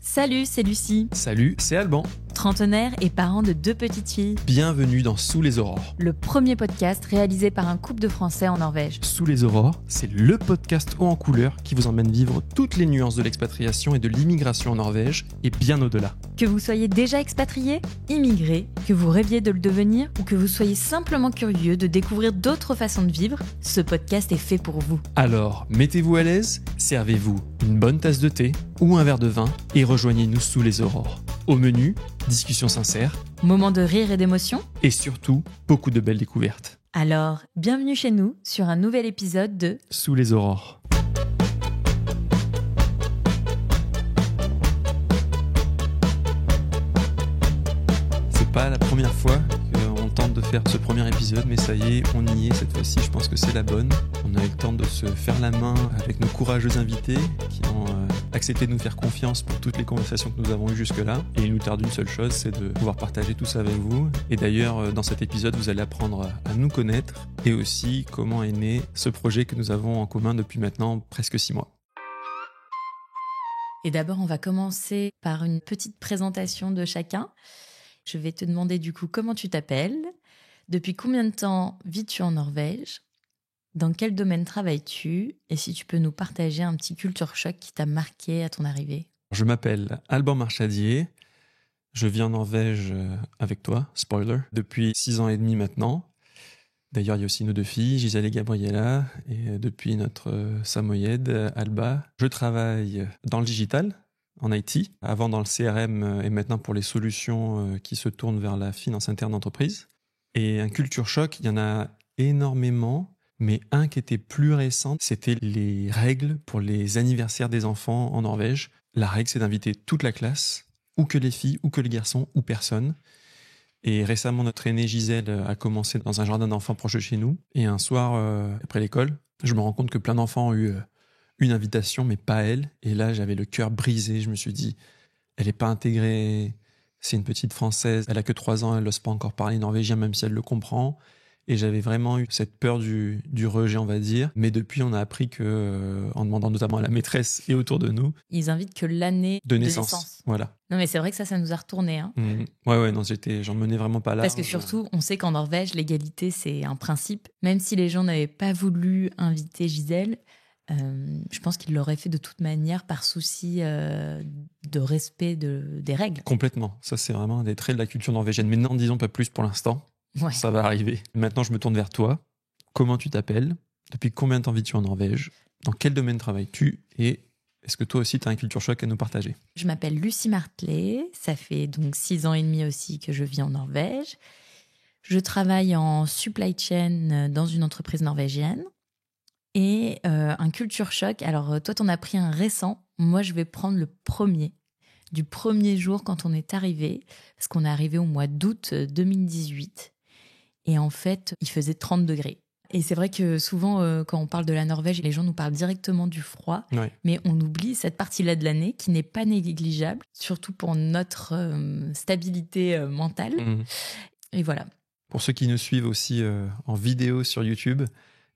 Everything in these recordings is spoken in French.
Salut, c'est Lucie. Salut, c'est Alban. Trentenaire et parent de 2 petites filles. Bienvenue dans Sous les aurores. Le premier podcast réalisé par un couple de Français en Norvège. Sous les aurores, c'est le podcast haut en couleur qui vous emmène vivre toutes les nuances de l'expatriation et de l'immigration en Norvège et bien au-delà. Que vous soyez déjà expatrié, immigré, que vous rêviez de le devenir ou que vous soyez simplement curieux de découvrir d'autres façons de vivre, ce podcast est fait pour vous. Alors, mettez-vous à l'aise, servez-vous une bonne tasse de thé ou un verre de vin et rejoignez-nous sous les aurores. Au menu, discussion sincère, Moment de rire et d'émotion. et surtout, beaucoup de belles découvertes. Alors, bienvenue chez nous sur un nouvel épisode de Sous les aurores. C'est pas la première fois qu'on tente de faire ce premier épisode, mais ça y est, on y est cette fois-ci. Je pense que c'est la bonne. On a eu le temps de se faire la main avec nos courageux invités qui ont accepté de nous faire confiance pour toutes les conversations que nous avons eues jusque-là. Et il nous tarde une seule chose, c'est de pouvoir partager tout ça avec vous. Et d'ailleurs, dans cet épisode, vous allez apprendre à nous connaître et aussi comment est né ce projet que nous avons en commun depuis maintenant presque 6 mois. Et d'abord, on va commencer par une petite présentation de chacun. Je vais te demander du coup comment tu t'appelles, depuis combien de temps vis-tu en Norvège, dans quel domaine travailles-tu et si tu peux nous partager un petit culture choc qui t'a marqué à ton arrivée. Je m'appelle Alban Marchadier. Je vis en Norvège avec toi, spoiler, depuis 6 ans et demi maintenant. D'ailleurs, il y a aussi nos 2 filles, Gisèle et Gabriella, et depuis notre Samoyed, Alba. Je travaille dans le digital, en IT, avant dans le CRM et maintenant pour les solutions qui se tournent vers la finance interne d'entreprise. Et un culture choc, il y en a énormément, mais un qui était plus récent, c'était les règles pour les anniversaires des enfants en Norvège. La règle, c'est d'inviter toute la classe, ou que les filles, ou que les garçons, ou personne. Et récemment, notre aînée Gisèle a commencé dans un jardin d'enfants proche de chez nous. Et un soir, après l'école, je me rends compte que plein d'enfants ont eu une invitation, mais pas elle. Et là, j'avais le cœur brisé. Je me suis dit, elle n'est pas intégrée. C'est une petite Française. Elle a que 3 ans. Elle n'ose pas encore parler norvégien, même si elle le comprend. Et j'avais vraiment eu cette peur du rejet, on va dire. Mais depuis, on a appris que, en demandant notamment à la maîtresse et autour de nous, Ils invitent que l'année de naissance. Voilà. Non mais c'est vrai que ça nous a retourné. Hein. Ouais, non, j'en menais vraiment pas là. Parce que surtout, on sait qu'en Norvège, l'égalité, c'est un principe. Même si les gens n'avaient pas voulu inviter Gisèle, je pense qu'ils l'auraient fait de toute manière par souci de respect des règles. Complètement. Ça, c'est vraiment un des traits de la culture norvégienne. Mais n'en disons pas plus pour l'instant. Ouais. Ça va arriver. Maintenant, je me tourne vers toi. Comment tu t'appelles ? Depuis combien de temps vis-tu en Norvège ? Dans quel domaine travailles-tu ? Et est-ce que toi aussi, tu as un culture choc à nous partager ? Je m'appelle Lucie Martelet. Ça fait donc 6 ans et demi aussi que je vis en Norvège. Je travaille en supply chain dans une entreprise norvégienne. Et un culture choc. Alors, toi, t'en as pris un récent. Moi, je vais prendre le premier. Du premier jour quand on est arrivé. Parce qu'on est arrivé au mois d'août 2018. Et en fait, il faisait 30 degrés. Et c'est vrai que souvent, quand on parle de la Norvège, les gens nous parlent directement du froid. Ouais. Mais on oublie cette partie-là de l'année qui n'est pas négligeable, surtout pour notre stabilité mentale. Et voilà. Pour ceux qui nous suivent aussi en vidéo sur YouTube,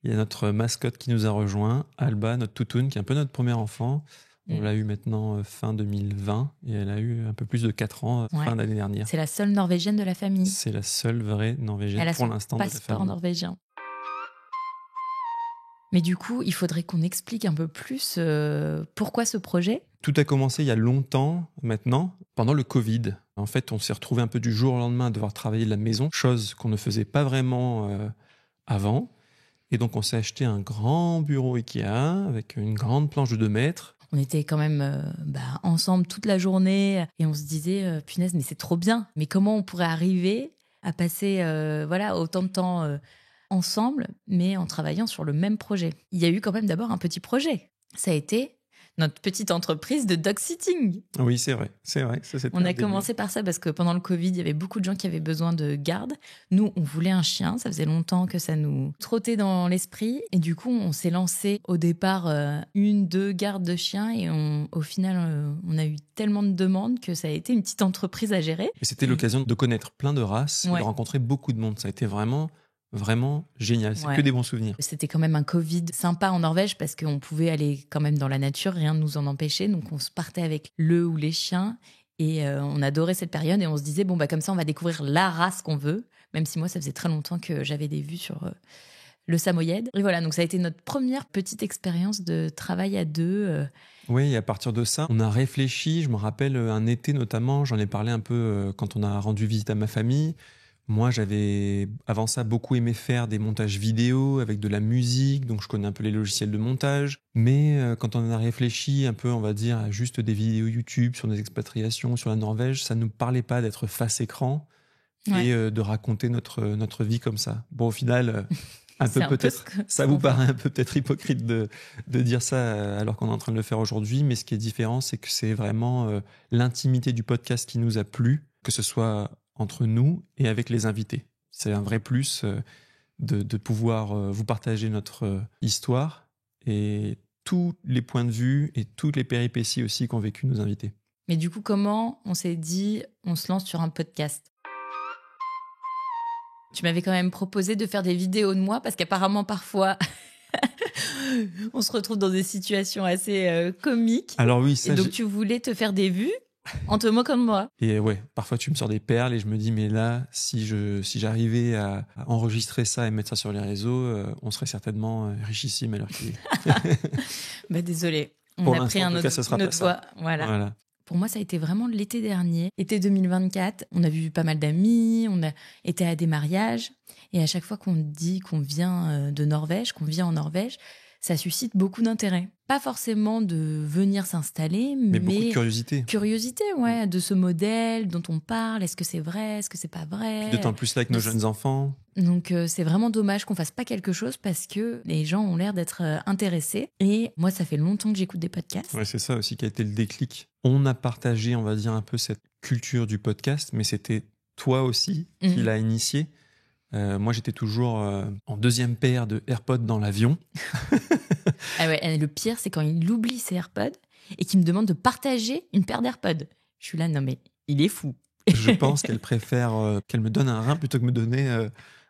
il y a notre mascotte qui nous a rejoint, Alba, notre toutoune, qui est un peu notre premier enfant. On l'a eu maintenant fin 2020 et elle a eu un peu plus de 4 ans fin d'année dernière. C'est la seule norvégienne de la famille. C'est la seule vraie norvégienne Elle a pour son l'instant de la passeport famille. norvégien. Mais du coup, il faudrait qu'on explique un peu plus pourquoi ce projet. Tout a commencé il y a longtemps maintenant, pendant le Covid. En fait, on s'est retrouvé un peu du jour au lendemain à devoir travailler de la maison, chose qu'on ne faisait pas vraiment avant. Et donc, on s'est acheté un grand bureau Ikea avec une grande planche de 2 mètres. On était quand même ensemble toute la journée et on se disait, punaise, mais c'est trop bien. Mais comment on pourrait arriver à passer autant de temps ensemble, mais en travaillant sur le même projet. Il y a eu quand même d'abord un petit projet. Ça a été notre petite entreprise de dog sitting. Oui, c'est vrai. Ça, on a commencé par ça parce que pendant le Covid, il y avait beaucoup de gens qui avaient besoin de garde. Nous, on voulait un chien. Ça faisait longtemps que ça nous trottait dans l'esprit. Et du coup, on s'est lancé au départ 1-2 gardes de chiens. Et au final, on a eu tellement de demandes que ça a été une petite entreprise à gérer. Et c'était l'occasion de connaître plein de races et de rencontrer beaucoup de monde. Ça a été vraiment Vraiment génial. C'est Ouais. que des bons souvenirs. C'était quand même un Covid sympa en Norvège parce qu'on pouvait aller quand même dans la nature, rien ne nous en empêchait. Donc on se partait avec le ou les chiens et on adorait cette période et on se disait, bon, bah, comme ça, on va découvrir la race qu'on veut. Même si moi, ça faisait très longtemps que j'avais des vues sur le samoyed. Et voilà, donc ça a été notre première petite expérience de travail à deux. Oui, et à partir de ça, on a réfléchi. Je me rappelle un été notamment, j'en ai parlé un peu quand on a rendu visite à ma famille. Moi, j'avais avant ça beaucoup aimé faire des montages vidéo avec de la musique, donc je connais un peu les logiciels de montage. Mais quand on a réfléchi un peu, on va dire, à juste des vidéos YouTube sur des expatriations, sur la Norvège, ça ne nous parlait pas d'être face écran Ouais. et de raconter notre vie comme ça. Bon, au final, un peu C'est un peu peut-être, ce que- ça ce vous qu'on fait. paraît un peu peut-être hypocrite de dire ça alors qu'on est en train de le faire aujourd'hui, mais ce qui est différent, c'est que c'est vraiment l'intimité du podcast qui nous a plu, que ce soit entre nous et avec les invités. C'est un vrai plus de pouvoir vous partager notre histoire et tous les points de vue et toutes les péripéties aussi qu'ont vécu nos invités. Mais du coup, comment on s'est dit, on se lance sur un podcast? Tu m'avais quand même proposé de faire des vidéos de moi parce qu'apparemment, parfois, on se retrouve dans des situations assez comiques. Alors oui, Et ça, donc, tu voulais te faire des vues en te moquant de moi. et ouais, parfois tu me sors des perles et je me dis, mais là, si j'arrivais à enregistrer ça et mettre ça sur les réseaux, on serait certainement richissime à l'heure qu'il est. Bah, désolé. On Pour a pris l'instant, en tout cas, autre, ce sera une pas autre ça. voie. Voilà. Voilà. Pour moi, ça a été vraiment l'été dernier, été 2024. On a vu pas mal d'amis, on a été à des mariages. Et à chaque fois qu'on dit qu'on vient de Norvège, qu'on vient en Norvège, ça suscite beaucoup d'intérêt. Pas forcément de venir s'installer, Mais beaucoup de curiosité. curiosité, ouais, de ce modèle dont on parle. Est-ce que c'est vrai? Est-ce que c'est pas vrai? D'autant plus là avec nos de- jeunes enfants. Donc c'est vraiment dommage qu'on fasse pas quelque chose parce que les gens ont l'air d'être intéressés. Et moi, ça fait longtemps que j'écoute des podcasts. Ouais, c'est ça aussi qui a été le déclic. On a partagé, on va dire, un peu cette culture du podcast, mais c'était toi aussi qui Mhm. l'a initié. Moi, j'étais toujours en deuxième paire de AirPods dans l'avion. Ah ouais, et le pire, c'est quand il oublie ses AirPods et qu'il me demande de partager une paire d'AirPods. Je suis là, non mais il est fou. Je pense qu'elle préfère qu'elle me donne un rein plutôt que me donner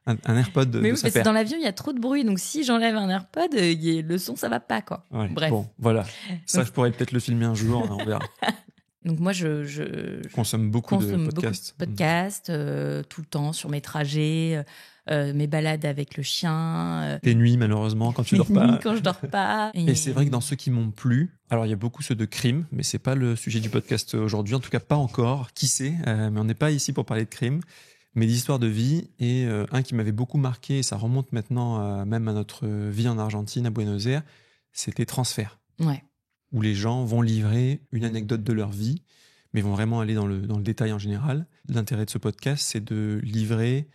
un AirPod de Mais oui, sa parce que paire. dans l'avion, il y a trop de bruit. Donc si j'enlève un AirPod, le son, ça va pas, quoi. Ouais, Bref. Bon, voilà. Ça, Donc- je pourrais peut-être le filmer un jour, on verra. Donc moi, je Je consomme beaucoup consomme de podcasts. beaucoup de podcasts tout le temps sur mes trajets, mes balades avec le chien, Tes nuits, malheureusement, quand tu mes dors pas. nuits quand je dors pas. Et c'est vrai que dans ceux qui m'ont plu, alors il y a beaucoup ceux de crime, mais c'est pas le sujet du podcast aujourd'hui, en tout cas pas encore. Qui sait, mais on n'est pas ici pour parler de crime, mais d'histoire de vie. Et un qui m'avait beaucoup marqué, et ça remonte maintenant même à notre vie en Argentine, à Buenos Aires, c'était Transfert, Ouais. où les gens vont livrer une anecdote de leur vie, mais vont vraiment aller dans le détail en général. L'intérêt de ce podcast, c'est de livrer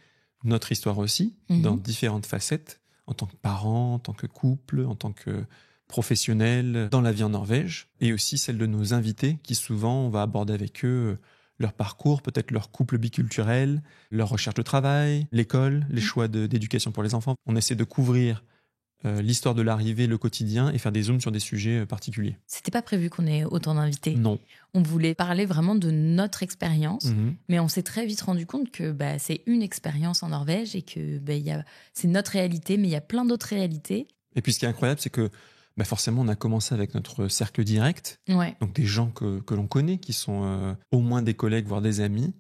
notre histoire aussi, Mhm. dans différentes facettes, en tant que parent, en tant que couple, en tant que professionnel, dans la vie en Norvège, et aussi celle de nos invités, qui souvent, on va aborder avec eux leur parcours, peut-être leur couple biculturel, leur recherche de travail, l'école, les choix d'éducation pour les enfants. On essaie de couvrir l'histoire de l'arrivée, le quotidien, et faire des zooms sur des sujets particuliers. C'était pas prévu qu'on ait autant d'invités. Non. On voulait parler vraiment de notre expérience. Mhm. Mais on s'est très vite rendu compte que c'est une expérience en Norvège et que c'est notre réalité, mais il y a plein d'autres réalités. Et puis ce qui est incroyable, c'est que forcément, on a commencé avec notre cercle direct, Ouais. donc des gens que l'on connaît, qui sont au moins des collègues, voire des amis.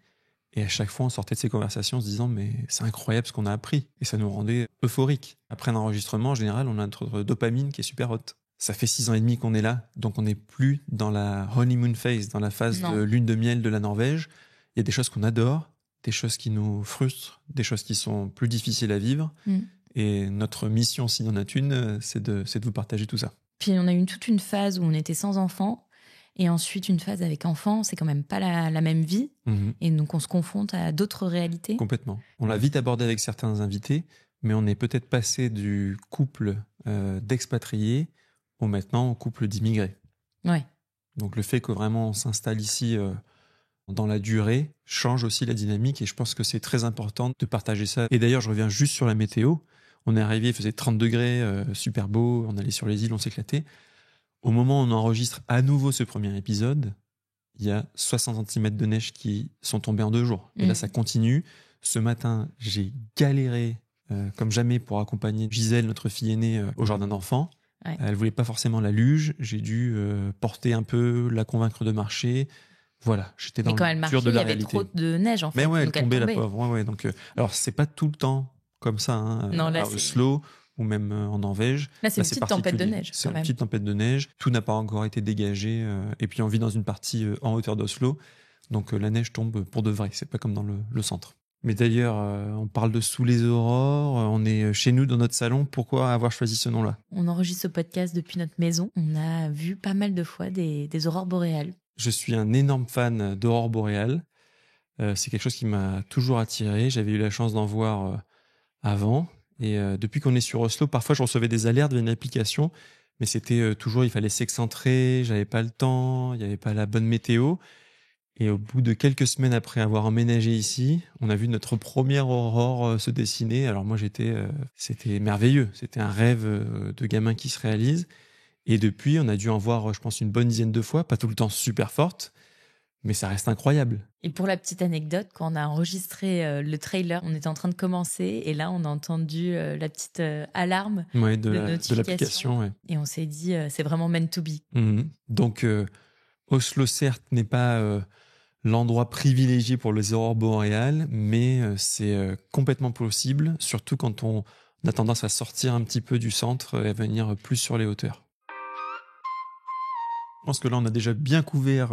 Et à chaque fois, on sortait de ces conversations en se disant, mais c'est incroyable ce qu'on a appris. Et ça nous rendait euphoriques. Après un enregistrement, en général, on a notre dopamine qui est super haute. Ça fait 6 ans et demi qu'on est là, donc on n'est plus dans la honeymoon phase, dans la phase Non. de lune de miel de la Norvège. Il y a des choses qu'on adore, des choses qui nous frustrent, des choses qui sont plus difficiles à vivre. Mm. Et notre mission, s'il y en a une, c'est de vous partager tout ça. Puis on a eu toute une phase où on était sans enfants. Et ensuite, une phase avec enfants, c'est quand même pas la même vie. Mhm. Et donc, on se confronte à d'autres réalités. Complètement. On l'a vite abordé avec certains invités, mais on est peut-être passé du couple d'expatriés au maintenant au couple d'immigrés. Ouais. Donc le fait que vraiment on s'installe ici dans la durée change aussi la dynamique et je pense que c'est très important de partager ça. Et d'ailleurs, je reviens juste sur la météo. On est arrivé, il faisait 30 degrés, super beau, on allait sur les îles, on s'éclatait. Au moment où on enregistre à nouveau ce premier épisode, il y a 60 cm de neige qui sont tombés en 2 jours. Et là, ça continue. Ce matin, j'ai galéré comme jamais pour accompagner Gisèle, notre fille aînée, au jardin d'enfants. Ouais. Elle voulait pas forcément la luge. J'ai dû porter un peu, la convaincre de marcher. Voilà, j'étais dans Mais quand le elle marchait, dur de il y la avait réalité. trop de neige en fait. Mais ouais, elle Donc tombait, la pauvre. Ouais, donc, alors, c'est pas tout le temps comme ça, hein, Non, là, à Oslo ou même en Norvège. Là, c'est une petite tempête de particulier. neige. C'est Quand une même. petite tempête de neige. Tout n'a pas encore été dégagé. Et puis, on vit dans une partie en hauteur d'Oslo. Donc, la neige tombe pour de vrai. C'est pas comme dans le centre. Mais d'ailleurs, on parle de Sous les aurores. On est chez nous dans notre salon. Pourquoi avoir choisi ce nom-là? On enregistre ce podcast depuis notre maison. On a vu pas mal de fois des aurores boréales. Je suis un énorme fan d'aurores boréales. C'est quelque chose qui m'a toujours attiré. J'avais eu la chance d'en voir avant. Et depuis qu'on est sur Oslo, parfois je recevais des alertes via une application, mais c'était toujours, il fallait s'excentrer, j'avais pas le temps, il n'y avait pas la bonne météo. Et au bout de quelques semaines après avoir emménagé ici, on a vu notre première aurore se dessiner. Alors moi c'était merveilleux, c'était un rêve de gamin qui se réalise. Et depuis, on a dû en voir, je pense, une bonne dizaine de fois, pas tout le temps super forte, mais ça reste incroyable. Et pour la petite anecdote, quand on a enregistré le trailer, on était en train de commencer et là, on a entendu la petite alarme de notification. l'application. Ouais. Et on s'est dit, c'est vraiment meant to be. Donc, Oslo, certes, n'est pas l'endroit privilégié pour les aurores boréales, mais c'est complètement possible, surtout quand on a tendance à sortir un petit peu du centre et à venir plus sur les hauteurs. Je pense que là, on a déjà bien couvert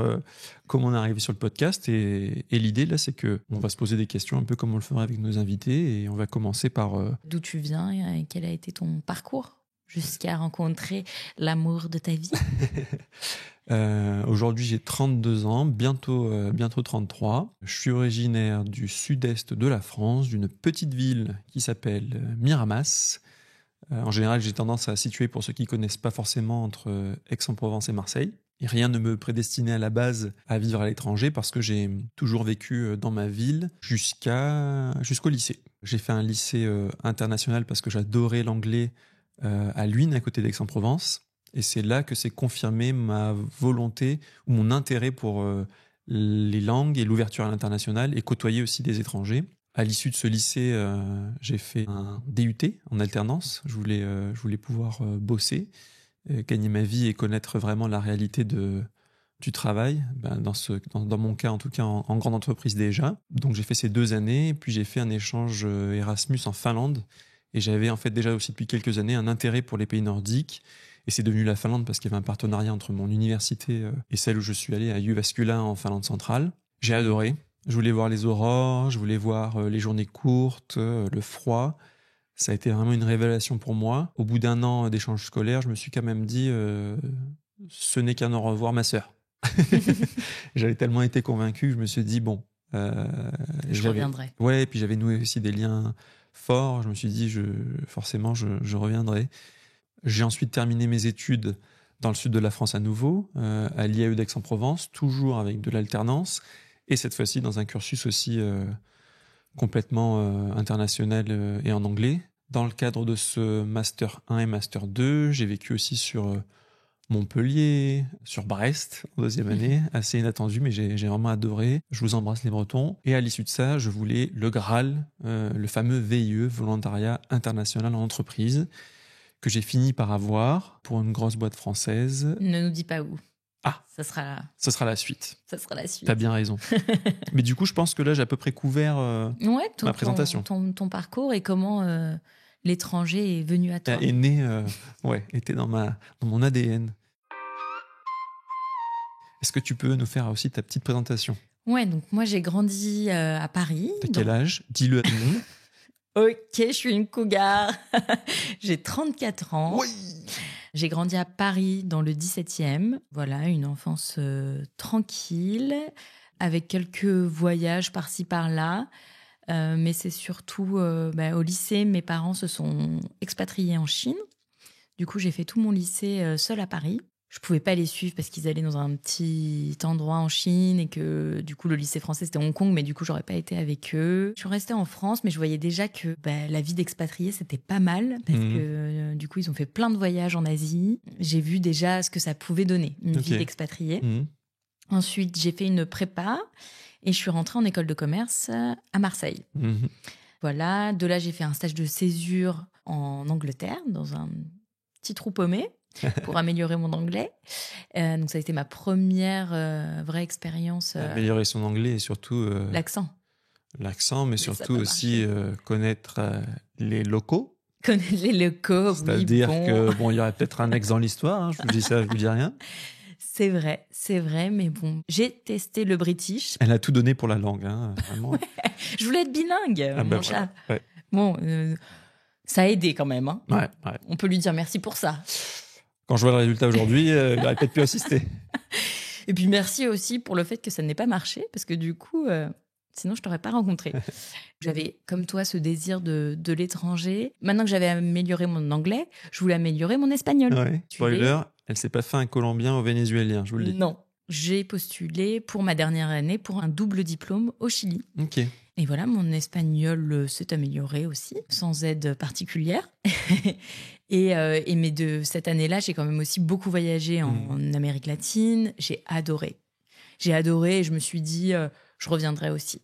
comment on est arrivé sur le podcast. Et l'idée, là, c'est qu'on va se poser des questions un peu comme on le ferait avec nos invités. Et on va commencer par... D'où tu viens et quel a été ton parcours jusqu'à rencontrer l'amour de ta vie? Aujourd'hui, j'ai 32 ans, bientôt 33. Je suis originaire du sud-est de la France, d'une petite ville qui s'appelle Miramas. En général, j'ai tendance à situer, pour ceux qui ne connaissent pas forcément, entre Aix-en-Provence et Marseille. Et rien ne me prédestinait à la base à vivre à l'étranger parce que j'ai toujours vécu dans ma ville jusqu'au lycée. J'ai fait un lycée international parce que j'adorais l'anglais à Luynes, à côté d'Aix-en-Provence. Et c'est là que s'est confirmée ma volonté ou mon intérêt pour les langues et l'ouverture à l'international et côtoyer aussi des étrangers. À l'issue de ce lycée, j'ai fait un DUT en alternance. Je voulais pouvoir bosser, gagner ma vie et connaître vraiment la réalité du travail. Dans mon cas, en tout cas, en grande entreprise déjà. Donc j'ai fait ces 2 années, puis j'ai fait un échange Erasmus en Finlande. Et j'avais en fait déjà aussi depuis quelques années un intérêt pour les pays nordiques. Et c'est devenu la Finlande parce qu'il y avait un partenariat entre mon université et celle où je suis allé à Jyväskylä en Finlande centrale. J'ai adoré. Je voulais voir les aurores, je voulais voir les journées courtes, le froid. Ça a été vraiment une révélation pour moi. Au bout d'1 an d'échange scolaire, je me suis quand même dit ce n'est qu'un au revoir, ma sœur. J'avais tellement été convaincu que je me suis dit bon. Je reviendrai. Ouais, et puis j'avais noué aussi des liens forts. Je me suis dit forcément je reviendrai. J'ai ensuite terminé mes études dans le sud de la France à nouveau, à l'IAE d'Aix-en-Provence, toujours avec de l'alternance. Et cette fois-ci, dans un cursus aussi complètement international et en anglais. Dans le cadre de ce Master 1 et Master 2, j'ai vécu aussi sur Montpellier, sur Brest, en 2e année. Assez inattendu, mais j'ai vraiment adoré. Je vous embrasse les Bretons. Et à l'issue de ça, je voulais le Graal, le fameux VIE, Volontariat International en Entreprise, que j'ai fini par avoir pour une grosse boîte française. Ne nous dis pas où. Ah, ce sera la suite. Ça sera la suite. T'as bien raison. Mais du coup, je pense que là, j'ai à peu près couvert ma présentation. Ton parcours et comment l'étranger est venu à toi. Est né, était dans mon ADN. Est-ce que tu peux nous faire aussi ta petite présentation? Ouais, donc moi, j'ai grandi à Paris. T'as quel âge? Dis-le à tout le monde. Ok, je suis une cougar. J'ai 34 ans. Oui. J'ai grandi à Paris dans le 17e. Voilà, une enfance tranquille, avec quelques voyages par-ci par-là. Mais c'est surtout au lycée, mes parents se sont expatriés en Chine. Du coup, j'ai fait tout mon lycée seule à Paris. Je pouvais pas les suivre parce qu'ils allaient dans un petit endroit en Chine et que du coup le lycée français c'était Hong Kong, mais du coup j'aurais pas été avec eux. Je suis restée en France, mais je voyais déjà que la vie d'expatrié c'était pas mal parce que du coup ils ont fait plein de voyages en Asie. J'ai vu déjà ce que ça pouvait donner une vie d'expatrié. Ensuite j'ai fait une prépa et je suis rentrée en école de commerce à Marseille. Voilà, de là, j'ai fait un stage de césure en Angleterre, dans un petit trou paumé, pour améliorer mon anglais. Donc, ça a été ma première vraie expérience. Améliorer son anglais et surtout L'accent. l'accent, mais ça a surtout pas aussi connaître les locaux. Connaître les locaux, C'est-à-dire oui, que, bon, il y aurait peut-être un ex dans l'histoire, hein, je vous dis ça, je vous dis rien. C'est vrai, mais bon, j'ai testé le British. Elle a tout donné pour la langue, hein, vraiment. Je voulais être bilingue, Ah mon ben chat. voilà, ouais. Bon, ça a aidé quand même. Hein. Ouais. On peut lui dire merci pour ça. Quand je vois le résultat aujourd'hui, il n'aurait peut-être pu assister. Et puis merci aussi pour le fait que ça n'ait pas marché, parce que du coup, sinon je t'aurais pas rencontré. J'avais, comme toi, ce désir de l'étranger. Maintenant que j'avais amélioré mon anglais, je voulais améliorer mon espagnol. Ouais. Spoiler, elle s'est pas fait un Colombien au Vénézuélien, je vous le dis. Non. J'ai postulé pour ma dernière année pour un double diplôme au Chili. Ok. Et voilà, mon espagnol s'est amélioré aussi, sans aide particulière. Mais de cette année-là, j'ai quand même aussi beaucoup voyagé en Amérique latine. J'ai adoré et je me suis dit, je reviendrai aussi.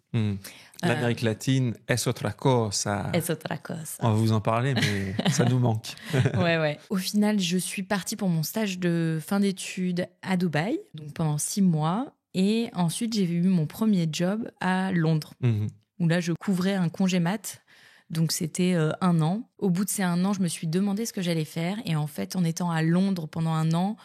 L'Amérique latine, es otra cosa. Es otra cosa. On va vous en parler, mais ça nous manque. Ouais. Au final, je suis partie pour mon stage de fin d'études à Dubaï, donc pendant 6 mois. Et ensuite, j'ai eu mon premier job à Londres, où là, je couvrais un congé mat. Donc, c'était 1 an. Au bout de ces 1 an, je me suis demandé ce que j'allais faire. Et en fait, en étant à Londres pendant 1 an,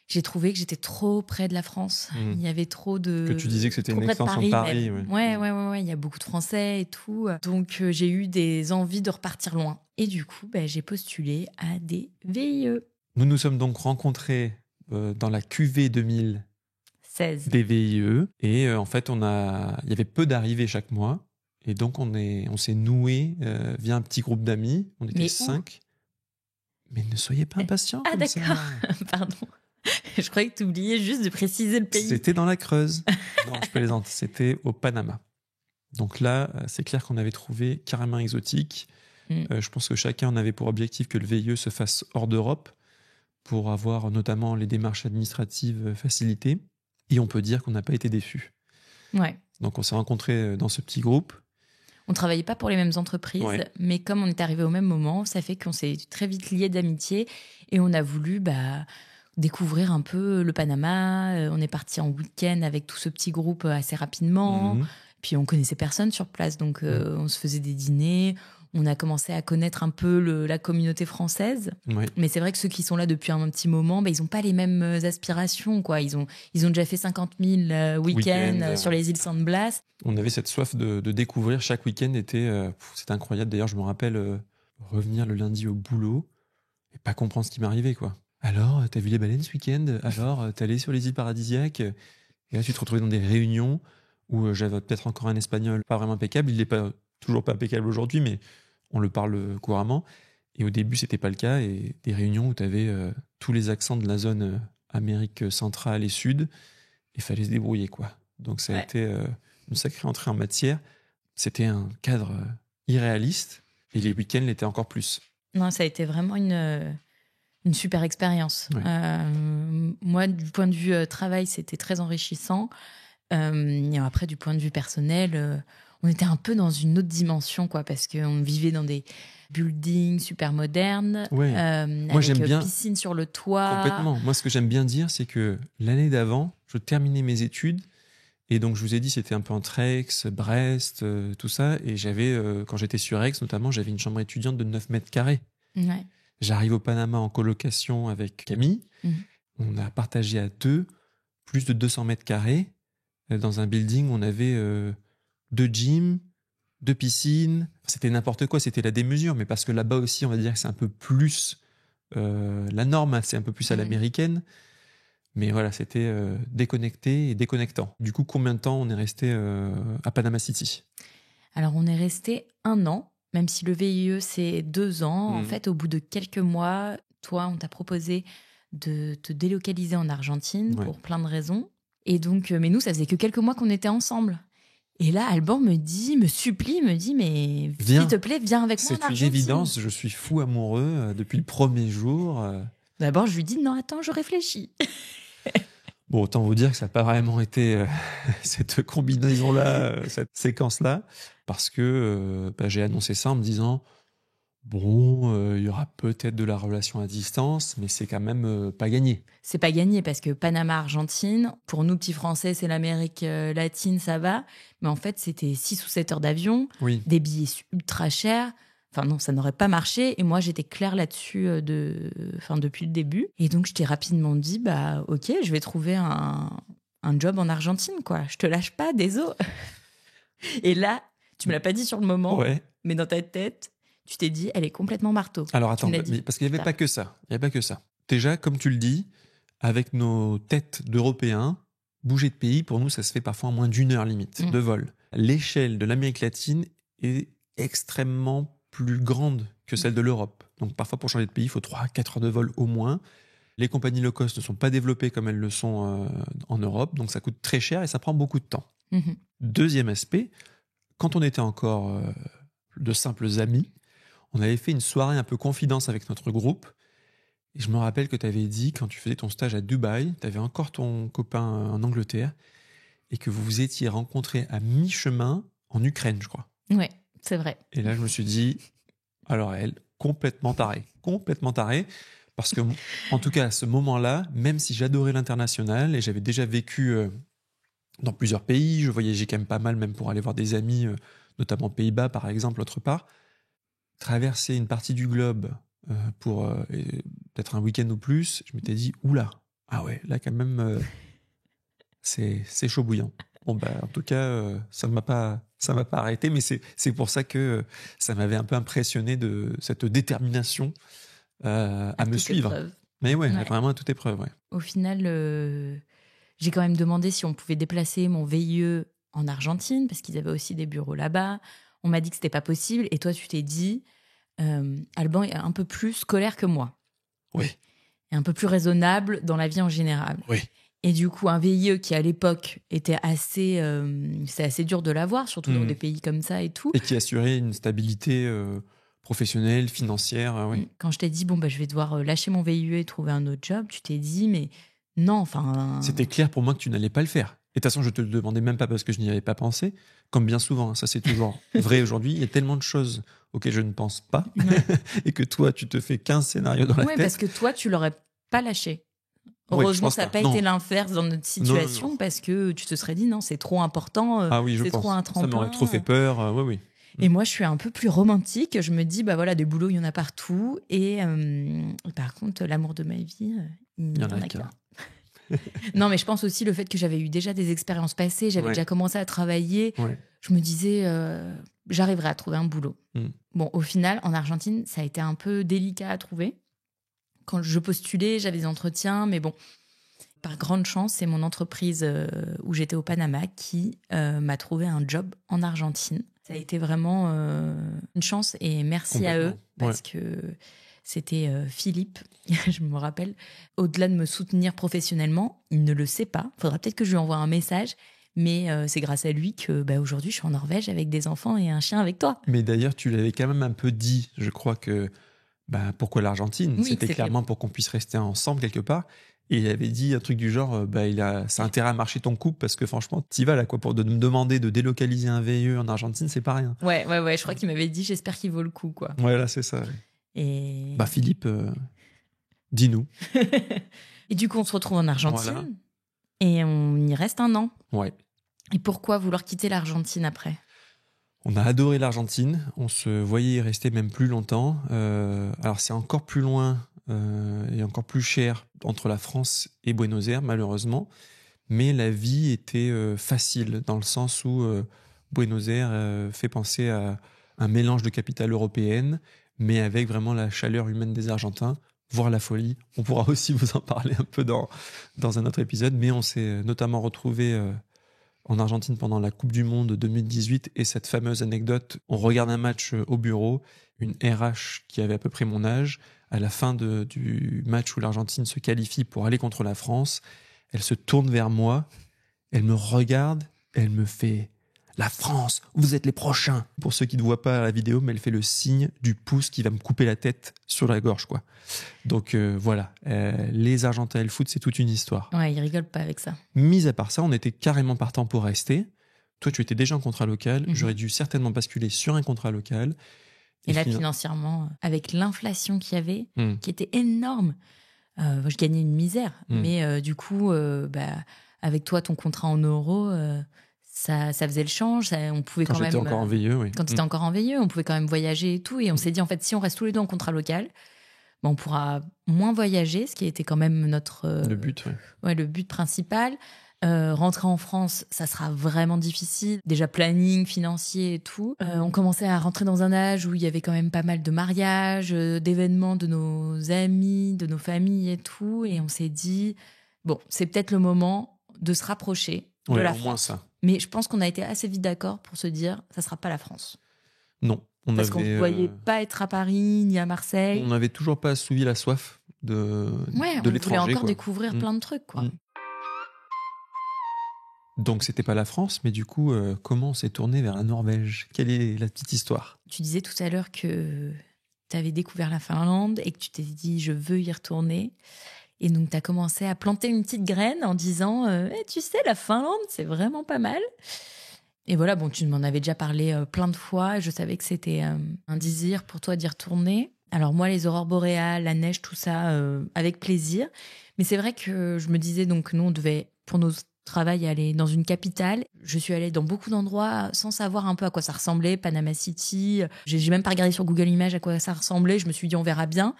j'ai trouvé que j'étais trop près de la France. Il y avait trop de... Que tu disais que c'était une trop près extension de Paris. Ouais. Il y a beaucoup de Français et tout. Donc, j'ai eu des envies de repartir loin. Et du coup, j'ai postulé à des VIE. Nous nous sommes donc rencontrés dans la QV 2016 des VIE. Et en fait, il y avait peu d'arrivées chaque mois. Et donc, on s'est noué via un petit groupe d'amis. On était 5. Mais ne soyez pas impatients. Ah, d'accord. Pardon. Je croyais que tu oubliais juste de préciser le pays. C'était dans la Creuse. Non, je plaisante. C'était au Panama. Donc là, c'est clair qu'on avait trouvé carrément exotique. Je pense que chacun en avait pour objectif que le VIE se fasse hors d'Europe pour avoir notamment les démarches administratives facilitées. Et on peut dire qu'on n'a pas été déçus. Ouais. Donc on s'est rencontrés dans ce petit groupe. On ne travaillait pas pour les mêmes entreprises, mais comme on est arrivé au même moment, ça fait qu'on s'est très vite liés d'amitié et on a voulu découvrir un peu le Panama. On est parti en week-end avec tout ce petit groupe assez rapidement. Puis on connaissait personne sur place, donc on se faisait des dîners. On a commencé à connaître un peu la communauté française. Mais c'est vrai que ceux qui sont là depuis un petit moment, ils n'ont pas les mêmes aspirations, quoi. Ils ont déjà fait 50 000 week-ends sur les îles San Blas. On avait cette soif de découvrir. Chaque week-end c'était incroyable. D'ailleurs, je me rappelle revenir le lundi au boulot et pas comprendre ce qui m'arrivait, quoi. Alors, t'as vu les baleines ce week-end? Alors, t'es allé sur les îles paradisiaques? Et là, tu te retrouvais dans des réunions où j'avais peut-être encore un espagnol pas vraiment impeccable. Il n'est pas toujours pas impeccable aujourd'hui, mais on le parle couramment. Et au début, c'était pas le cas. Et des réunions où tu avais tous les accents de la zone Amérique centrale et sud. Il fallait se débrouiller, quoi. Donc, ça a été une sacrée entrée en matière. C'était un cadre irréaliste. Et les week-ends l'étaient encore plus. Non, ça a été vraiment une super expérience. Moi, du point de vue travail, c'était très enrichissant. Et après, du point de vue personnel, on était un peu dans une autre dimension, quoi, parce qu'on vivait dans des buildings super modernes, Moi, avec j'aime bien piscine sur le toit. Complètement. Moi, ce que j'aime bien dire, c'est que l'année d'avant, je terminais mes études. Et donc, je vous ai dit, c'était un peu entre Aix, Brest, tout ça. Et j'avais, quand j'étais sur Aix, notamment, j'avais une chambre étudiante de 9 mètres carrés. J'arrive au Panama en colocation avec Camille. On a partagé à 2 plus de 200 mètres carrés dans un building. On avait 2 gyms, 2 piscines. C'était n'importe quoi, c'était la démesure. Mais parce que là-bas aussi, on va dire que c'est un peu plus la norme, c'est un peu plus à l'américaine. Mais voilà, c'était déconnecté et déconnectant. Du coup, combien de temps on est resté à Panama City? Alors, on est resté 1 an, même si le VIE, c'est 2 ans. En fait, au bout de quelques mois, toi, on t'a proposé de te délocaliser en Argentine pour plein de raisons. Et donc, mais nous, ça faisait que quelques mois qu'on était ensemble. Et là, Alban me dit, mais s'il te plaît, viens avec moi en Argentine. C'est une évidence, je suis fou amoureux depuis le premier jour. D'abord, je lui dis, non, attends, je réfléchis. Bon, autant vous dire que ça n'a pas vraiment été cette combinaison-là, cette séquence-là, parce que j'ai annoncé ça en me disant bon, il y aura peut-être de la relation à distance, mais c'est quand même pas gagné. C'est pas gagné parce que Panama-Argentine, pour nous petits Français, c'est l'Amérique latine, ça va. Mais en fait, c'était 6 ou 7 heures d'avion, Oui. des billets ultra chers. Enfin non, ça n'aurait pas marché. Et moi, j'étais claire là-dessus depuis le début. Et donc, je t'ai rapidement dit, bah ok, je vais trouver un job en Argentine, quoi. Je te lâche pas, désolé. Et là, tu me l'as pas dit sur le moment, Ouais. mais dans ta tête, tu t'es dit, elle est complètement marteau. Alors attends, Tu me l'as dit. parce qu'il n'y avait pas que ça. Il n'y avait pas que ça. Déjà, comme tu le dis, avec nos têtes d'Européens, bouger de pays, pour nous, ça se fait parfois en moins d'1 heure limite de vol. L'échelle de l'Amérique latine est extrêmement plus grande que celle de l'Europe. Donc parfois, pour changer de pays, il faut 3-4 heures de vol au moins. Les compagnies low cost ne sont pas développées comme elles le sont en Europe, donc ça coûte très cher et ça prend beaucoup de temps. Deuxième aspect, quand on était encore de simples amis, on avait fait une soirée un peu confidence avec notre groupe. Et je me rappelle que tu avais dit, quand tu faisais ton stage à Dubaï, tu avais encore ton copain en Angleterre, et que vous vous étiez rencontrés à mi-chemin en Ukraine, je crois. Ouais, c'est vrai. Et là, je me suis dit, alors elle, complètement tarée, parce que, en tout cas, à ce moment-là, même si j'adorais l'international, et j'avais déjà vécu dans plusieurs pays, je voyageais quand même pas mal, même pour aller voir des amis, notamment aux Pays-Bas, par exemple, autre part, traverser une partie du globe pour peut-être un week-end ou plus, je m'étais dit, oula, ah ouais, là quand même, c'est chaud bouillant. Bon, bah, en tout cas, ça ne m'a pas arrêté, mais c'est pour ça que ça m'avait un peu impressionné de cette détermination à me suivre. Épreuve. Mais ouais, vraiment à toute épreuve. Ouais. Au final, j'ai quand même demandé si on pouvait déplacer mon VIE en Argentine, parce qu'ils avaient aussi des bureaux là-bas. On m'a dit que c'était pas possible, et toi, tu t'es dit, Alban est un peu plus scolaire que moi. Oui. Et un peu plus raisonnable dans la vie en général. Oui. Et du coup, un VIE qui, à l'époque, était assez... c'est assez dur de l'avoir, surtout dans des pays comme ça et tout. Et qui assurait une stabilité professionnelle, financière. Oui. Quand je t'ai dit, bon, bah, je vais devoir lâcher mon VIE et trouver un autre job, tu t'es dit, mais non, enfin... C'était clair pour moi que tu n'allais pas le faire. Et de toute façon, je te le demandais même pas parce que je n'y avais pas pensé. Comme bien souvent, ça c'est toujours vrai aujourd'hui. Il y a tellement de choses auxquelles je ne pense pas. Et que toi, tu te fais 15 scénarios dans la tête. Oui, parce que toi, tu l'aurais pas lâché. Heureusement, ça n'a pas été l'inverse dans notre situation, non. Parce que tu te serais dit, non, c'est trop important, ah oui, c'est trop un tremplin. Ça m'aurait trop fait peur, oui. Et moi, je suis un peu plus romantique. Je me dis, bah voilà, des boulots, il y en a partout. Et par contre, l'amour de ma vie, il n'y en a qu'un. Non, mais je pense aussi le fait que j'avais eu déjà des expériences passées, j'avais déjà commencé à travailler. Je me disais, j'arriverai à trouver un boulot. Bon, au final, en Argentine, ça a été un peu délicat à trouver. Quand je postulais, j'avais des entretiens, mais bon, par grande chance, c'est mon entreprise où j'étais au Panama qui m'a trouvé un job en Argentine. Ça a été vraiment une chance et merci à eux parce que c'était Philippe, je me rappelle, au-delà de me soutenir professionnellement, il ne le sait pas. Il faudra peut-être que je lui envoie un message, mais c'est grâce à lui que aujourd'hui, je suis en Norvège avec des enfants et un chien avec toi. Mais d'ailleurs, tu l'avais quand même un peu dit, je crois que pourquoi l'Argentine ? C'était clairement pour qu'on puisse rester ensemble quelque part. Et il avait dit un truc du genre, ça a intérêt à marcher ton couple parce que franchement, t'y vas là, quoi, pour me demander de délocaliser un VIE en Argentine, c'est pas rien. Ouais, je crois qu'il m'avait dit, j'espère qu'il vaut le coup, quoi. Ouais, là, c'est ça. Et... Philippe, dis-nous. Et du coup, on se retrouve en Argentine et on y reste 1 an. Ouais. Et pourquoi vouloir quitter l'Argentine après ? On a adoré l'Argentine, on se voyait y rester même plus longtemps. Alors c'est encore plus loin et encore plus cher entre la France et Buenos Aires, malheureusement. Mais la vie était facile, dans le sens où Buenos Aires fait penser à un mélange de capitale européenne, mais avec vraiment la chaleur humaine des Argentins, voire la folie. On pourra aussi vous en parler un peu dans un autre épisode, mais on s'est notamment retrouvés en Argentine pendant la Coupe du Monde 2018 et cette fameuse anecdote, on regarde un match au bureau, une RH qui avait à peu près mon âge, à la fin du match où l'Argentine se qualifie pour aller contre la France, elle se tourne vers moi, elle me regarde, elle me fait la France, vous êtes les prochains. Pour ceux qui ne voient pas la vidéo, mais elle fait le signe du pouce qui va me couper la tête sur la gorge, quoi. Donc voilà, les Argentins et le foot, c'est toute une histoire. Ouais, ils rigolent pas avec ça. Mis à part ça, on était carrément partant pour rester. Toi, tu étais déjà en contrat local. Mhm. J'aurais dû certainement basculer sur un contrat local. Et là, financièrement, avec l'inflation qu'il y avait, Hmm. qui était énorme, je gagnais une misère. Mais du coup, avec toi, ton contrat en euros, ça faisait le change. On pouvait quand même. Quand j'étais encore en VIE, oui. Quand tu étais encore en VIE, on pouvait quand même voyager et tout. Et on s'est dit, en fait, si on reste tous les deux en contrat local, on pourra moins voyager, ce qui était quand même notre. Le but, oui. Ouais, le but principal. Rentrer en France, ça sera vraiment difficile. Déjà planning financier et tout. On commençait à rentrer dans un âge où il y avait quand même pas mal de mariages, d'événements de nos amis, de nos familles et tout. Et on s'est dit, bon, c'est peut-être le moment de se rapprocher de la au France. moins ça. Mais je pense qu'on a été assez vite d'accord pour se dire, ça sera pas la France. Non. Parce qu'on ne voyait pas être à Paris ni à Marseille. On n'avait toujours pas assouvi la soif de on l'étranger. voulait encore quoi. découvrir plein de trucs, quoi. Donc, c'était pas la France, mais du coup, comment on s'est tourné vers la Norvège? Quelle est la petite histoire? Tu disais tout à l'heure que tu avais découvert la Finlande et que tu t'es dit, je veux y retourner. Et donc, tu as commencé à planter une petite graine en disant, tu sais, la Finlande, c'est vraiment pas mal. Et voilà, bon, tu m'en avais déjà parlé plein de fois. Je savais que c'était un désir pour toi d'y retourner. Alors moi, les aurores boréales, la neige, tout ça, avec plaisir. Mais c'est vrai que je me disais, donc, nous, on devait, pour nos travail aller dans une capitale. Je suis allée dans beaucoup d'endroits sans savoir un peu à quoi ça ressemblait. Panama City, j'ai même pas regardé sur Google Images à quoi ça ressemblait. Je me suis dit, on verra bien.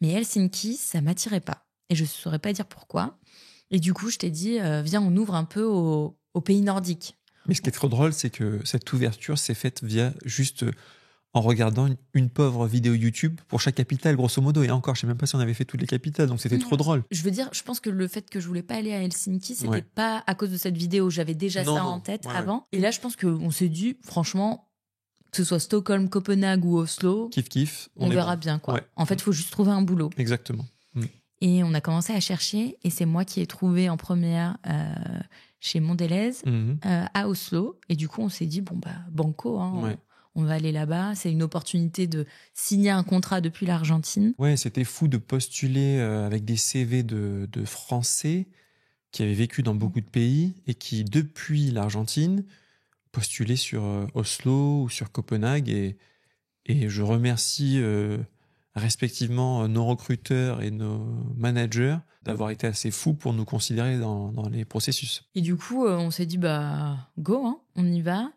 Mais Helsinki, ça m'attirait pas. Et je saurais pas dire pourquoi. Et du coup, je t'ai dit, viens, on ouvre un peu au pays nordique. Mais ce qui est trop drôle, c'est que cette ouverture s'est faite via juste en regardant une pauvre vidéo YouTube pour chaque capitale, grosso modo. Et encore, je sais même pas si on avait fait toutes les capitales, donc c'était trop drôle. Je veux dire, je pense que le fait que je voulais pas aller à Helsinki, c'était pas à cause de cette vidéo. J'avais déjà ça en tête avant. Et là, je pense qu'on s'est dit, franchement, que ce soit Stockholm, Copenhague ou Oslo, kiff, on verra bien, quoi. En fait, il faut juste trouver un boulot. Exactement. Et on a commencé à chercher, et c'est moi qui ai trouvé en première chez Mondelez, à Oslo. Et du coup, on s'est dit, bon, bah, banco, hein. On va aller là-bas. C'est une opportunité de signer un contrat depuis l'Argentine. Ouais, c'était fou de postuler avec des CV de Français qui avaient vécu dans beaucoup de pays et qui, depuis l'Argentine, postulaient sur Oslo ou sur Copenhague. Et je remercie respectivement nos recruteurs et nos managers d'avoir été assez fous pour nous considérer dans les processus. Et du coup, on s'est dit, bah, go, hein, on y va.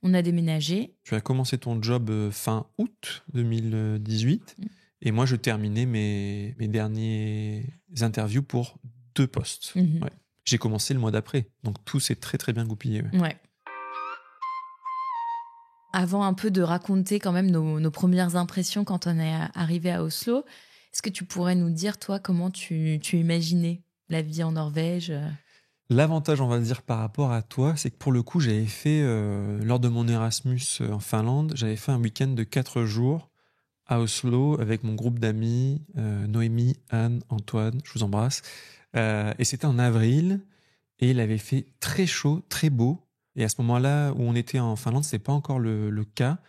On a déménagé. Tu as commencé ton job fin août 2018 et moi, je terminais mes dernières interviews pour 2 postes. Ouais. J'ai commencé le mois d'après, donc tout s'est très très bien goupillé. Ouais. Avant un peu de raconter quand même nos premières impressions quand on est arrivé à Oslo, est-ce que tu pourrais nous dire, toi, comment tu imaginais la vie en Norvège ? L'avantage, on va dire, par rapport à toi, c'est que pour le coup, j'avais fait, lors de mon Erasmus en Finlande, j'avais fait un week-end de 4 jours à Oslo avec mon groupe d'amis, Noémie, Anne, Antoine, je vous embrasse. Et c'était en avril et il avait fait très chaud, très beau. Et à ce moment-là où on était en Finlande, ce n'était pas encore le cas.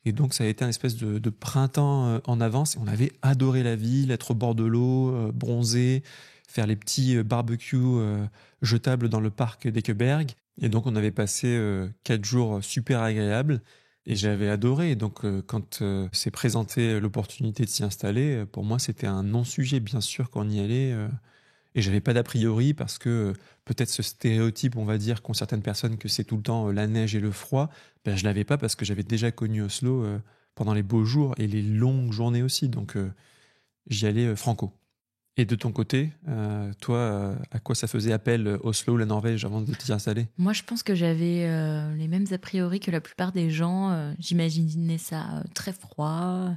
Et donc, ça a été un espèce de printemps en avance. Et on avait adoré la ville, être au bord de l'eau, bronzer, faire les petits barbecues jetables dans le parc d'Ekeberg. Et donc, on avait passé 4 jours super agréables. Et j'avais adoré. Donc, quand s'est présentée l'opportunité de s'y installer, pour moi, c'était un non-sujet, bien sûr, qu'on y allait. Et j'avais pas d'a priori parce que peut-être ce stéréotype, on va dire, qu'ont certaines personnes que c'est tout le temps la neige et le froid, ben je l'avais pas parce que j'avais déjà connu Oslo pendant les beaux jours et les longues journées aussi. Donc, j'y allais franco. Et de ton côté, toi, à quoi ça faisait appel Oslo, la Norvège, avant de t'y installer ? Moi, je pense que j'avais les mêmes a priori que la plupart des gens. J'imaginais ça très froid,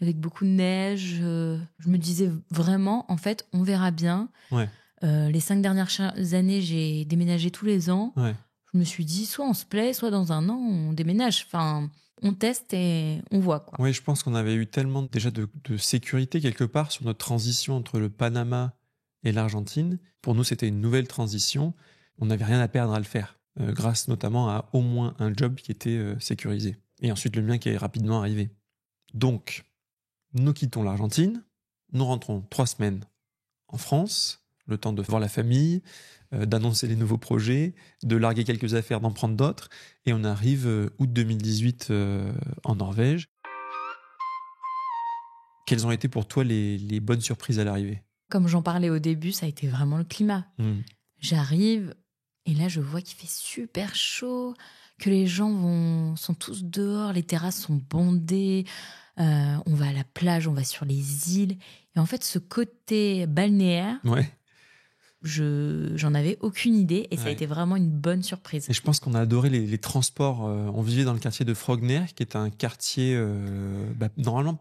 avec beaucoup de neige. Je me disais vraiment, en fait, on verra bien. Ouais. Les 5 dernières années, j'ai déménagé tous les ans. Ouais. Je me suis dit, soit on se plaît, soit dans un an, on déménage. Enfin, on teste et on voit, quoi. Oui, je pense qu'on avait eu tellement déjà de sécurité quelque part sur notre transition entre le Panama et l'Argentine. Pour nous, c'était une nouvelle transition. On n'avait rien à perdre à le faire. grâce notamment à au moins un job qui était sécurisé. Et ensuite le mien qui est rapidement arrivé. Donc, nous quittons l'Argentine, nous rentrons 3 semaines en France, le temps de voir la famille, d'annoncer les nouveaux projets, de larguer quelques affaires, d'en prendre d'autres, et on arrive août 2018 en Norvège. Quelles ont été pour toi les bonnes surprises à l'arrivée? Comme j'en parlais au début, ça a été vraiment le climat. J'arrive et là, je vois qu'il fait super chaud, que les gens sont tous dehors, les terrasses sont bondées, on va à la plage, on va sur les îles. Et en fait, ce côté balnéaire, j'en avais aucune idée et ça a été vraiment une bonne surprise. Et je pense qu'on a adoré les transports. On vivait dans le quartier de Frogner, qui est un quartier normalement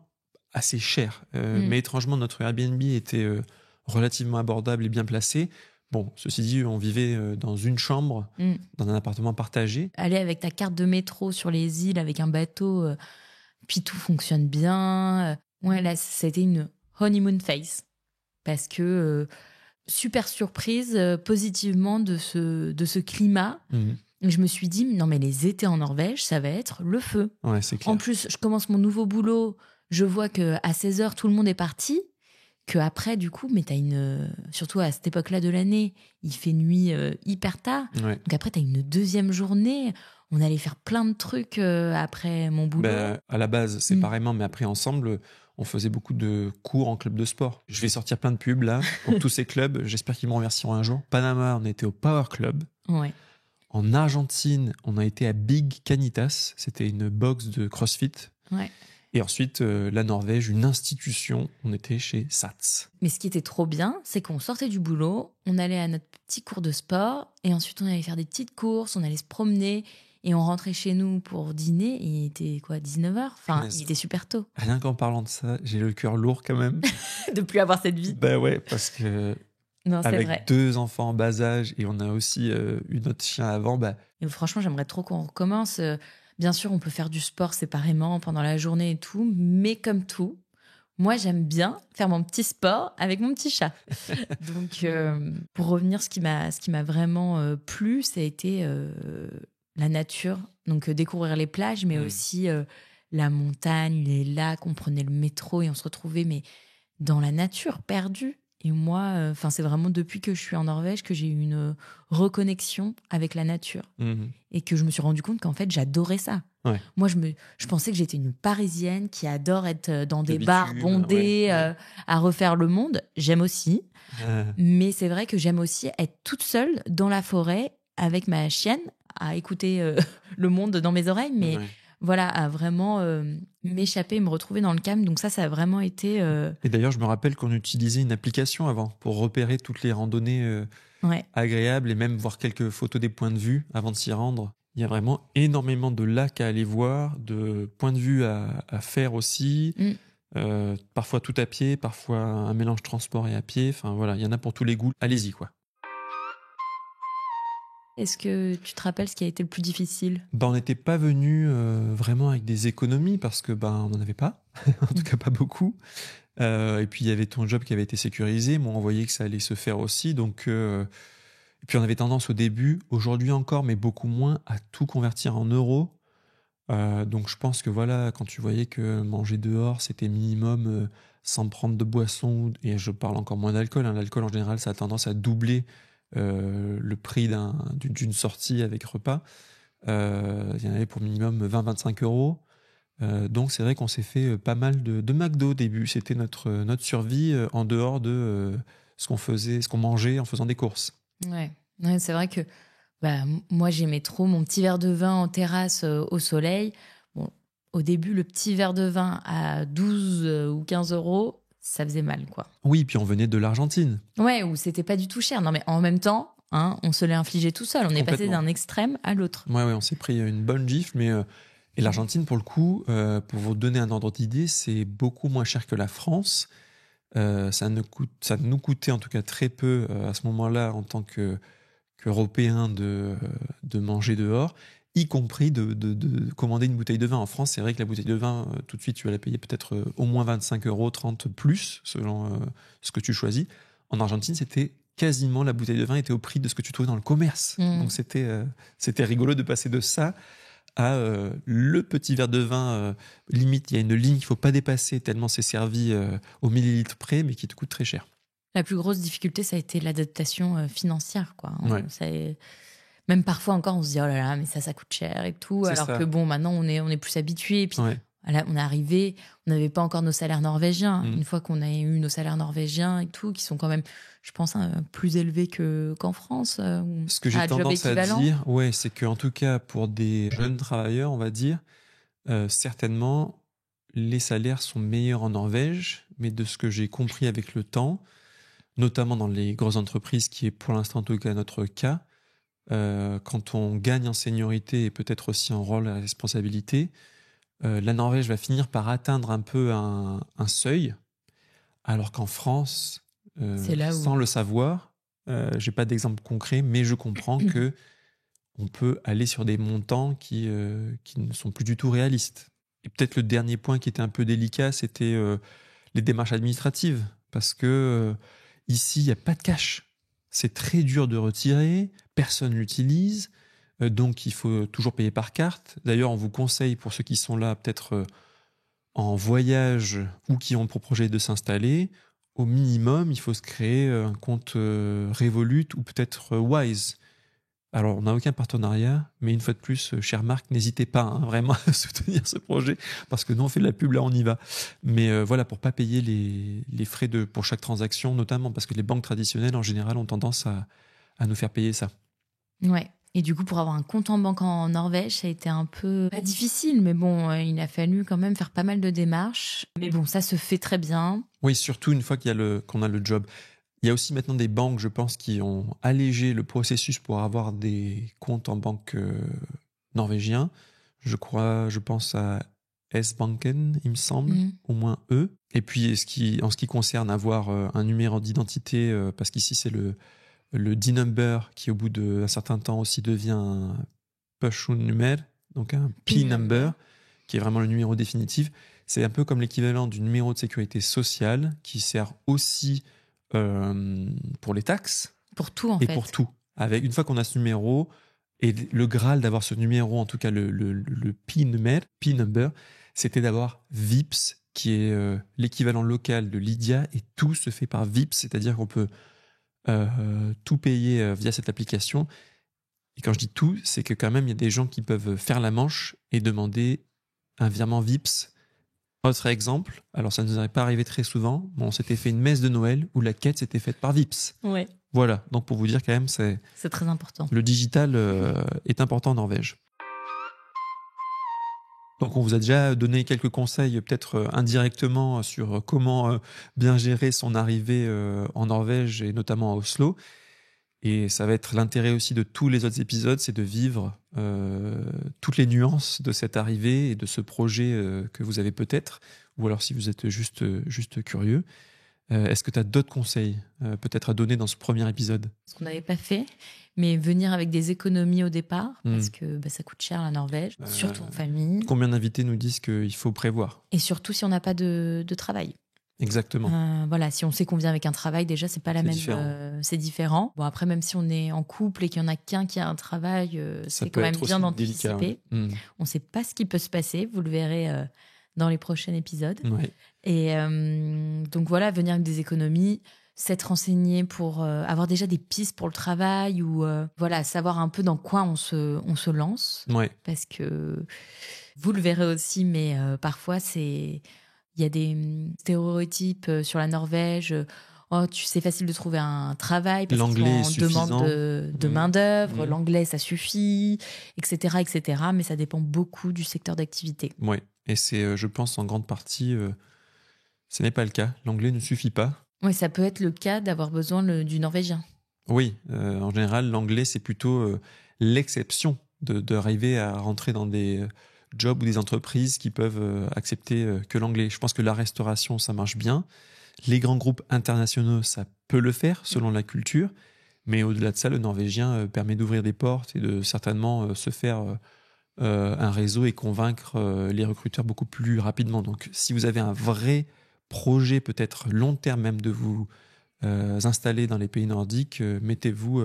assez cher. Mais étrangement, notre Airbnb était relativement abordable et bien placé. Bon, ceci dit, on vivait dans une chambre, dans un appartement partagé. Aller avec ta carte de métro sur les îles, avec un bateau, puis tout fonctionne bien. Ouais, là, c'était une honeymoon phase. Parce que super surprise positivement de ce climat. Je me suis dit, non mais les étés en Norvège, ça va être le feu. Ouais, c'est clair. En plus, je commence mon nouveau boulot, je vois qu'à 16h, tout le monde est parti. Qu'après, du coup, mais surtout à cette époque-là de l'année, il fait nuit hyper tard. Ouais. Donc après, t'as une deuxième journée. On allait faire plein de trucs après mon boulot. À la base, séparément, mais après, ensemble, on faisait beaucoup de cours en club de sport. Je vais sortir plein de pubs, là, pour tous ces clubs. J'espère qu'ils me remercieront un jour. Panama, on était au Power Club. Ouais. En Argentine, on a été à Big Canitas. C'était une box de CrossFit. Ouais. Et ensuite, la Norvège, une institution, on était chez Sats. Mais ce qui était trop bien, c'est qu'on sortait du boulot, on allait à notre petit cours de sport, et ensuite on allait faire des petites courses, on allait se promener, et on rentrait chez nous pour dîner, et il était quoi, 19h? Enfin, il était super tôt. Rien qu'en parlant de ça, j'ai le cœur lourd quand même. De plus avoir cette vie. Ben ouais, parce que non, c'est avec vrai. 2 enfants en bas âge, et on a aussi eu notre chien avant, Et franchement, j'aimerais trop qu'on recommence. Bien sûr, on peut faire du sport séparément pendant la journée et tout, mais comme tout, moi, j'aime bien faire mon petit sport avec mon petit chat. Donc, pour revenir, ce qui m'a vraiment plu, ça a été la nature. Donc, découvrir les plages, mais aussi la montagne, les lacs. On prenait le métro et on se retrouvait mais dans la nature, perdu. Et moi, c'est vraiment depuis que je suis en Norvège que j'ai eu une reconnexion avec la nature. Et que je me suis rendu compte qu'en fait, j'adorais ça. Ouais. Moi, je pensais que j'étais une Parisienne qui adore être dans des bars bondés, à refaire le monde. J'aime aussi. Mais c'est vrai que j'aime aussi être toute seule dans la forêt avec ma chienne, à écouter le monde dans mes oreilles. Mais voilà, à vraiment m'échapper, me retrouver dans le calme. Donc ça a vraiment été... Et d'ailleurs, je me rappelle qu'on utilisait une application avant pour repérer toutes les randonnées agréables et même voir quelques photos des points de vue avant de s'y rendre. Il y a vraiment énormément de lacs à aller voir, de points de vue à faire aussi. Parfois tout à pied, parfois un mélange transport et à pied. Enfin voilà, il y en a pour tous les goûts. Allez-y, quoi. Est-ce que tu te rappelles ce qui a été le plus difficile ? On n'était pas venu vraiment avec des économies parce que on n'en avait pas, en tout cas pas beaucoup. Et puis il y avait ton job qui avait été sécurisé. Moi, on voyait que ça allait se faire aussi. Donc, et puis on avait tendance au début, aujourd'hui encore, mais beaucoup moins, à tout convertir en euros. Donc je pense que voilà, quand tu voyais que manger dehors, c'était minimum sans prendre de boisson, et je parle encore moins d'alcool. L'alcool en général, ça a tendance à doubler le prix d'une sortie avec repas. Il y en avait pour minimum 20-25 euros. Donc c'est vrai qu'on s'est fait pas mal de McDo au début. C'était notre survie en dehors de ce qu'on mangeait en faisant des courses. Ouais, c'est vrai que moi j'aimais trop mon petit verre de vin en terrasse au soleil. Bon, au début, le petit verre de vin à 12 ou 15 euros, ça faisait mal, quoi. Oui, puis on venait de l'Argentine. Ouais, où c'était pas du tout cher. Non, mais en même temps, on se l'est infligé tout seul. On est passé d'un extrême à l'autre. Ouais, on s'est pris une bonne gifle, mais et l'Argentine, pour le coup, pour vous donner un ordre d'idée, c'est beaucoup moins cher que la France. Ça nous coûtait en tout cas très peu à ce moment-là en tant qu'Européens de manger dehors, y compris de commander une bouteille de vin. En France, c'est vrai que la bouteille de vin, tout de suite, tu vas la payer peut-être au moins 25 euros, 30 plus, selon ce que tu choisis. En Argentine, c'était quasiment la bouteille de vin était au prix de ce que tu trouvais dans le commerce. Donc c'était rigolo de passer de ça à le petit verre de vin, limite il y a une ligne qu'il ne faut pas dépasser tellement c'est servi au millilitre près, mais qui te coûte très cher. La plus grosse difficulté, ça a été l'adaptation financière, quoi. Ouais. Même parfois encore, on se dit, oh là là, mais ça coûte cher et tout. C'est Alors ça. que bon, maintenant, on est plus habitué. Et puis, Ouais. on est arrivé, on n'avait pas encore nos salaires norvégiens. Une fois qu'on a eu nos salaires norvégiens et tout, qui sont quand même, je pense, plus élevés qu'en France. Ce que j'ai tendance à dire, c'est qu'en tout cas, pour des jeunes travailleurs, on va dire, certainement, les salaires sont meilleurs en Norvège, mais de ce que j'ai compris avec le temps, notamment dans les grosses entreprises, qui est pour l'instant en tout cas notre cas, quand on gagne en seniorité et peut-être aussi en rôle à responsabilité, la Norvège va finir par atteindre un peu un seuil, alors qu'en France, sans le savoir, j'ai pas d'exemple concret, mais je comprends que on peut aller sur des montants qui ne sont plus du tout réalistes. Et peut-être le dernier point qui était un peu délicat, c'était les démarches administratives, parce que ici, il n'y a pas de cash. C'est très dur de retirer, personne l'utilise, donc il faut toujours payer par carte. D'ailleurs, on vous conseille, pour ceux qui sont là, peut-être en voyage ou qui ont pour projet de s'installer, au minimum, il faut se créer un compte Revolut ou peut-être Wise. Alors, on n'a aucun partenariat, mais une fois de plus, chère Marc, n'hésitez pas vraiment à soutenir ce projet, parce que nous, on fait de la pub, là, on y va. Mais voilà, pour ne pas payer les frais pour chaque transaction, notamment parce que les banques traditionnelles, en général, ont tendance à nous faire payer ça. Ouais. Et du coup, pour avoir un compte en banque en Norvège, ça a été un peu pas difficile, mais bon, il a fallu quand même faire pas mal de démarches. Mais bon, ça se fait très bien. Oui, surtout une fois qu'on a le job. Il y a aussi maintenant des banques, je pense, qui ont allégé le processus pour avoir des comptes en banque norvégien. Je pense à S-Banken, il me semble, au moins eux. Et puis, en ce qui concerne avoir un numéro d'identité, parce qu'ici, c'est le D-number qui, au bout d'un certain temps, aussi devient un personnummer, donc un P-number, qui est vraiment le numéro définitif. C'est un peu comme l'équivalent du numéro de sécurité sociale, qui sert aussi pour les taxes. Pour tout, en fait. Et pour tout. Une fois qu'on a ce numéro, et le Graal d'avoir ce numéro, en tout cas le P-number, c'était d'avoir VIPS, qui est l'équivalent local de Lydia, et tout se fait par VIPS, c'est-à-dire qu'on peut tout payer via cette application. Et quand je dis tout, c'est que quand même, il y a des gens qui peuvent faire la manche et demander un virement VIPS. Autre exemple, alors ça ne nous est pas arrivé très souvent, mais on s'était fait une messe de Noël où la quête s'était faite par VIPS. Ouais. Voilà, donc pour vous dire quand même, c'est très important. Le digital est important en Norvège. Donc on vous a déjà donné quelques conseils, peut-être indirectement, sur comment bien gérer son arrivée en Norvège et notamment à Oslo. Et ça va être l'intérêt aussi de tous les autres épisodes, c'est de vivre toutes les nuances de cette arrivée et de ce projet que vous avez peut-être, ou alors si vous êtes juste curieux. Est-ce que tu as d'autres conseils peut-être à donner dans ce premier épisode ? Ce qu'on n'avait pas fait, mais venir avec des économies au départ, parce que ça coûte cher la Norvège, surtout en famille. Combien d'invités nous disent qu'il faut prévoir ? Et surtout si on n'a pas de travail. Exactement. Voilà, si on sait qu'on vient avec un travail, déjà, c'est pas la même. C'est différent. Bon, après, même si on est en couple et qu'il y en a qu'un qui a un travail, c'est quand même bien d'anticiper. Ouais. On ne sait pas ce qui peut se passer. Vous le verrez dans les prochains épisodes. Ouais. Et donc voilà, venir avec des économies, s'être renseigné pour avoir déjà des pistes pour le travail ou voilà, savoir un peu dans quoi on se lance. Ouais. Parce que vous le verrez aussi, mais parfois il y a des stéréotypes sur la Norvège. C'est facile de trouver un travail parce l'anglais qu'on demande de main-d'œuvre. L'anglais, ça suffit, etc., etc. Mais ça dépend beaucoup du secteur d'activité. Oui, et c'est, je pense, en grande partie, ce n'est pas le cas. L'anglais ne suffit pas. Oui, ça peut être le cas d'avoir besoin du norvégien. Oui, en général, l'anglais, c'est plutôt l'exception d'arriver à rentrer dans des jobs ou des entreprises qui peuvent accepter que l'anglais. Je pense que la restauration, ça marche bien. Les grands groupes internationaux, ça peut le faire selon la culture. Mais au-delà de ça, le norvégien permet d'ouvrir des portes et de certainement se faire un réseau et convaincre les recruteurs beaucoup plus rapidement. Donc, si vous avez un vrai projet, peut-être long terme même, de vous installés dans les pays nordiques, mettez-vous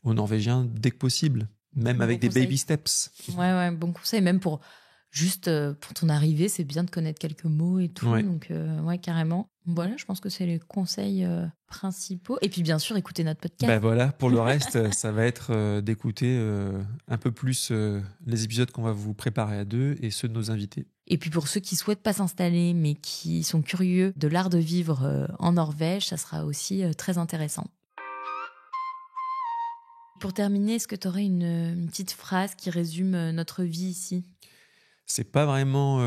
aux Norvégiens dès que possible, même Bon avec des conseil. baby steps. Ouais, bon conseil. Même pour pour ton arrivée, c'est bien de connaître quelques mots et tout. Ouais. Donc, ouais, carrément. Voilà, je pense que c'est les conseils principaux. Et puis, bien sûr, écouter notre podcast. Ben voilà, pour le reste, ça va être d'écouter un peu plus les épisodes qu'on va vous préparer à deux et ceux de nos invités. Et puis, pour ceux qui souhaitent pas s'installer, mais qui sont curieux de l'art de vivre en Norvège, ça sera aussi très intéressant. Pour terminer, est-ce que tu aurais une petite phrase qui résume notre vie ici ? C'est pas vraiment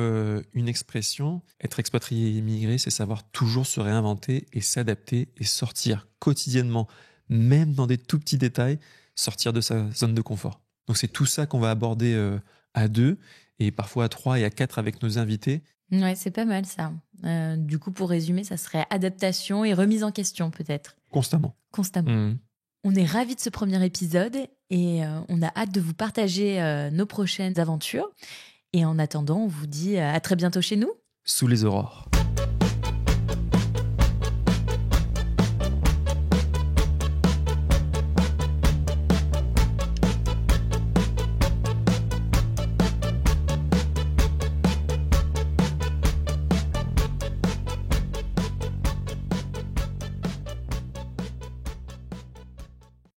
une expression. Être expatrié et immigré, c'est savoir toujours se réinventer et s'adapter et sortir quotidiennement, même dans des tout petits détails, sortir de sa zone de confort. Donc c'est tout ça qu'on va aborder à deux et parfois à trois et à quatre avec nos invités. Ouais, c'est pas mal ça. Du coup, pour résumer, ça serait adaptation et remise en question peut-être. Constamment. On est ravis de ce premier épisode et on a hâte de vous partager nos prochaines aventures. Et en attendant, on vous dit à très bientôt chez nous. Sous les aurores.